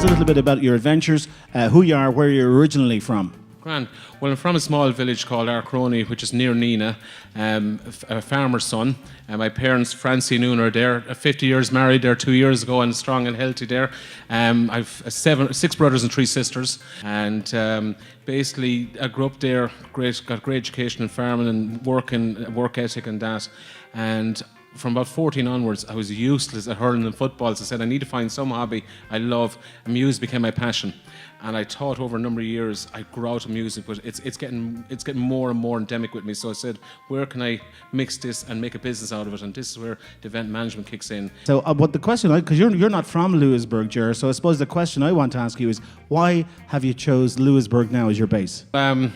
a little bit about your adventures, who you are, where you're originally from. Grand. Well, I'm from a small village called Arcrony, which is near Nina, a farmer's son. My parents, Francie and Una, are there. 50 years married there 2 years ago and strong and healthy there. I've six brothers and 3 sisters. And basically, I grew up there, got great education in farming and work ethic and that. And from about 14 onwards, I was useless at hurling and football. So I said, I need to find some hobby I love. And music became my passion. And I thought over a number of years I'd grow out of music, but it's getting more and more endemic with me. So I said, where can I mix this and make a business out of it? And this is where the event management kicks in. So, but the question, because you're not from Louisburgh, Ger, so I suppose the question I want to ask you is, why have you chose Louisburgh now as your base? A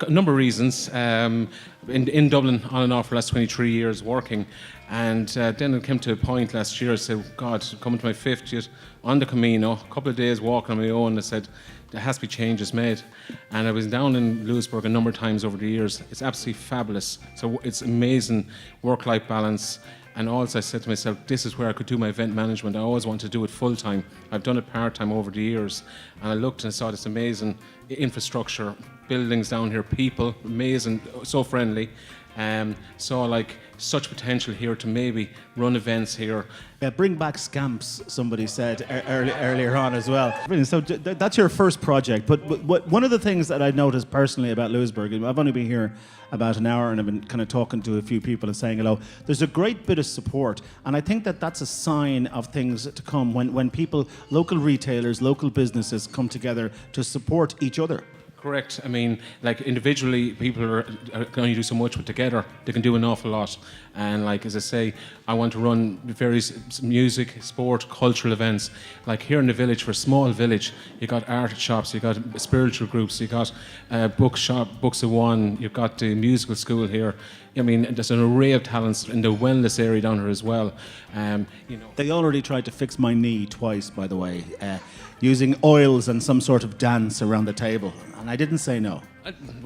number of reasons. In Dublin, on and off for the last 23 years working. And then it came to a point last year, I said, God, coming to my 50th, on the Camino, a couple of days walking on my own, I said, there has to be changes made. And I was down in Louisburgh a number of times over the years. It's absolutely fabulous. So it's amazing work-life balance. And also I said to myself, this is where I could do my event management. I always wanted to do it full-time. I've done it part-time over the years. And I looked and I saw this amazing infrastructure, buildings down here, people, amazing, so friendly. Saw like such potential here to maybe run events here. Yeah, bring back scamps, somebody said earlier on as well. Brilliant. So that's your first project. But one of the things that I noticed personally about Louisburgh, and I've only been here about an hour and I've been kind of talking to a few people and saying hello, there's a great bit of support. And I think that that's a sign of things to come when people, local retailers, local businesses come together to support each other. Correct. I mean, like individually, people can only do so much, but together they can do an awful lot. And like, as I say, I want to run various music, sport, cultural events. Like here in the village, for a small village, you got art shops, you got spiritual groups, you got bookshop, Books of One, you've got the musical school here. I mean, there's an array of talents in the wellness area down here as well. They already tried to fix my knee twice, by the way, using oils and some sort of dance around the table, and I didn't say no.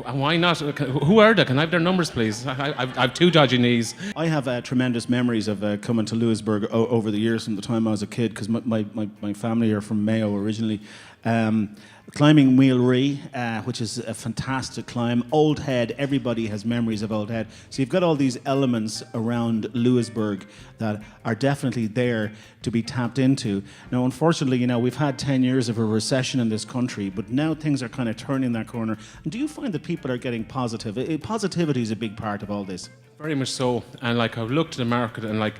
Why not? Who are they? Can I have their numbers, please? I have 2 dodgy knees. I have tremendous memories of coming to Louisburgh over the years from the time I was a kid, because my family are from Mayo originally. Climbing Wheel Ree, which is a fantastic climb. Old Head, everybody has memories of Old Head. So you've got all these elements around Louisburgh that are definitely there to be tapped into. Now, unfortunately, we've had 10 years of a recession in this country, but now things are kind of turning that corner. And do you find that people are getting positive? Positivity is a big part of all this. Very much so. And like, I've looked at the market and like,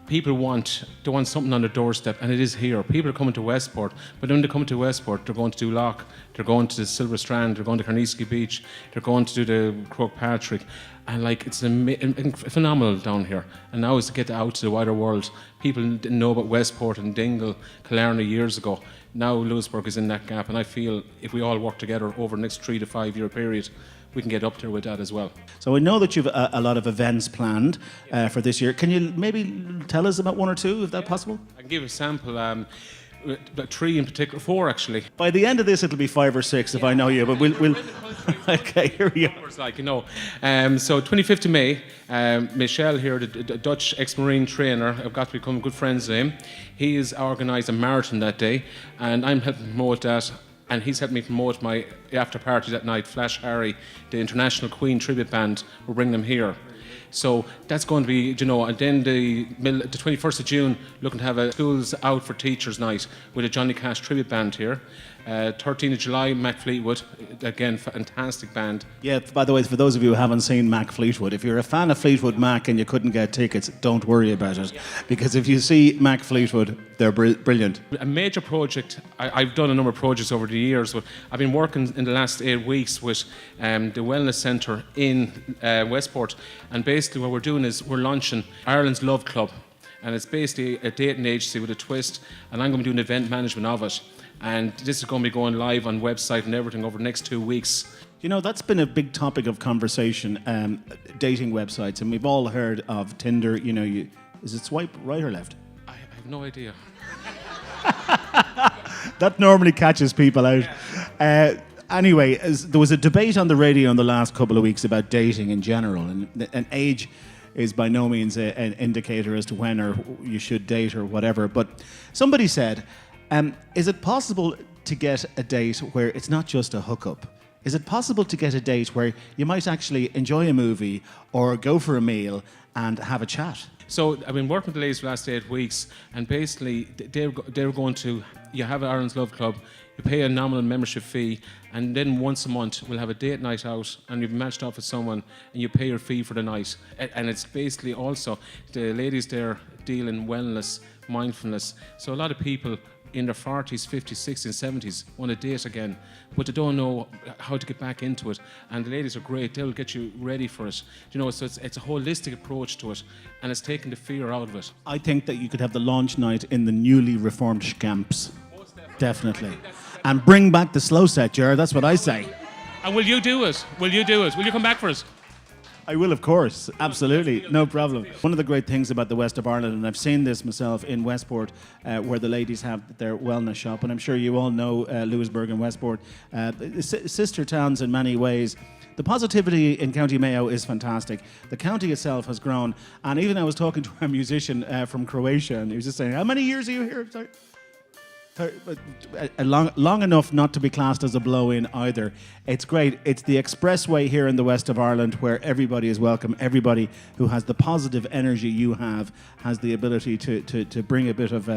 people want something on their doorstep, and it is here. People are coming to Westport, but when they come to Westport, they're going to Duloc, they're going to the Silver Strand, they're going to Carnegie Beach, they're going to do the Croagh Patrick, and like it's phenomenal down here. And now is to get out to the wider world. People didn't know about Westport and Dingle, Killarney years ago. Now Louisburgh is in that gap, and I feel if we all work together over the next 3 to 5 year period, we can get up there with that as well. So I know that you've a lot of events planned for this year. Can you maybe tell us about 1 or 2, if that's possible? I can give a sample. 3 in particular, 4 actually. By the end of this, it'll be 5 or 6 if I know you. But we'll. Okay, here we go. Like so 25th of May, Michel here, the Dutch ex-marine trainer, I've got to become good friends with him. He has organised a marathon that day, and I'm helping promote that. And he's helped me promote my after party that night. Flash Harry, the International Queen tribute band, will bring them here. So that's going to be, and then the 21st of June, looking to have a Schools Out for Teachers night with a Johnny Cash tribute band here. 13th of July, Mac Fleetwood, again, fantastic band. Yeah, by the way, for those of you who haven't seen Mac Fleetwood, if you're a fan of Fleetwood Mac and you couldn't get tickets, don't worry about it. Because if you see Mac Fleetwood, they're brilliant. A major project, I've done a number of projects over the years, but I've been working in the last 8 weeks with the Wellness Centre in Westport. And basically what we're doing is we're launching Ireland's Love Club. And it's basically a dating agency with a twist, and I'm going to be doing event management of it. And this is going to be going live on website and everything over the next 2 weeks. That's been a big topic of conversation, dating websites, and we've all heard of Tinder. Is it swipe right or left? I have no idea. That normally catches people out. Anyway, there was a debate on the radio in the last couple of weeks about dating in general, and age is by no means an indicator as to when or you should date or whatever. But somebody said, Is it possible to get a date where it's not just a hookup? Is it possible to get a date where you might actually enjoy a movie or go for a meal and have a chat? So I've been working with the ladies for the last 8 weeks, and basically they're going to, you have Ireland's Love Club, you pay a nominal membership fee, and then once a month we'll have a date night out, and you've matched off with someone, and you pay your fee for the night. And it's basically also, the ladies there deal in wellness, mindfulness. So a lot of people in their 40s, 50s, 60s, 70s want to date again, but they don't know how to get back into it. And the ladies are great; they'll get you ready for it. You know, so it's a holistic approach to it, and it's taking the fear out of it. I think that you could have the launch night in the newly reformed Scamps. Definitely. And bring back the slow set, Ger. That's what I say. And will you do it? Will you do it? Will you come back for us? I will, of course. Absolutely. No problem. One of the great things about the west of Ireland, and I've seen this myself in Westport, where the ladies have their wellness shop, and I'm sure you all know Louisburgh and Westport, sister towns in many ways. The positivity in County Mayo is fantastic. The county itself has grown, and even I was talking to a musician from Croatia, and he was just saying, how many years are you here? Sorry. Long enough not to be classed as a blow-in either. It's great. It's the expressway here in the west of Ireland where everybody is welcome. Everybody who has the positive energy you have has the ability to bring a bit of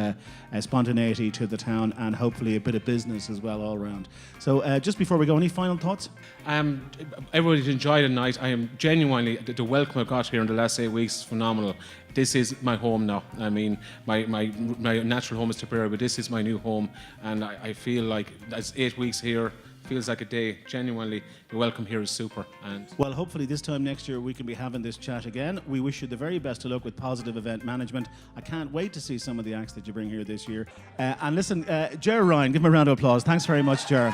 spontaneity to the town, and hopefully a bit of business as well all around. So just before we go, any final thoughts? Everybody's enjoyed the night. I am genuinely, the welcome I got here in the last 8 weeks is phenomenal. This is my home now. I mean, my natural home is Tipperary, but this is my new home, and I feel like that's 8 weeks here. Feels like a day. Genuinely, the welcome here is super. And well, hopefully this time next year we can be having this chat again. We wish you the very best of luck with Positive Event Management. I can't wait to see some of the acts that you bring here this year. And listen, Ger Ryan, give him a round of applause. Thanks very much, Ger.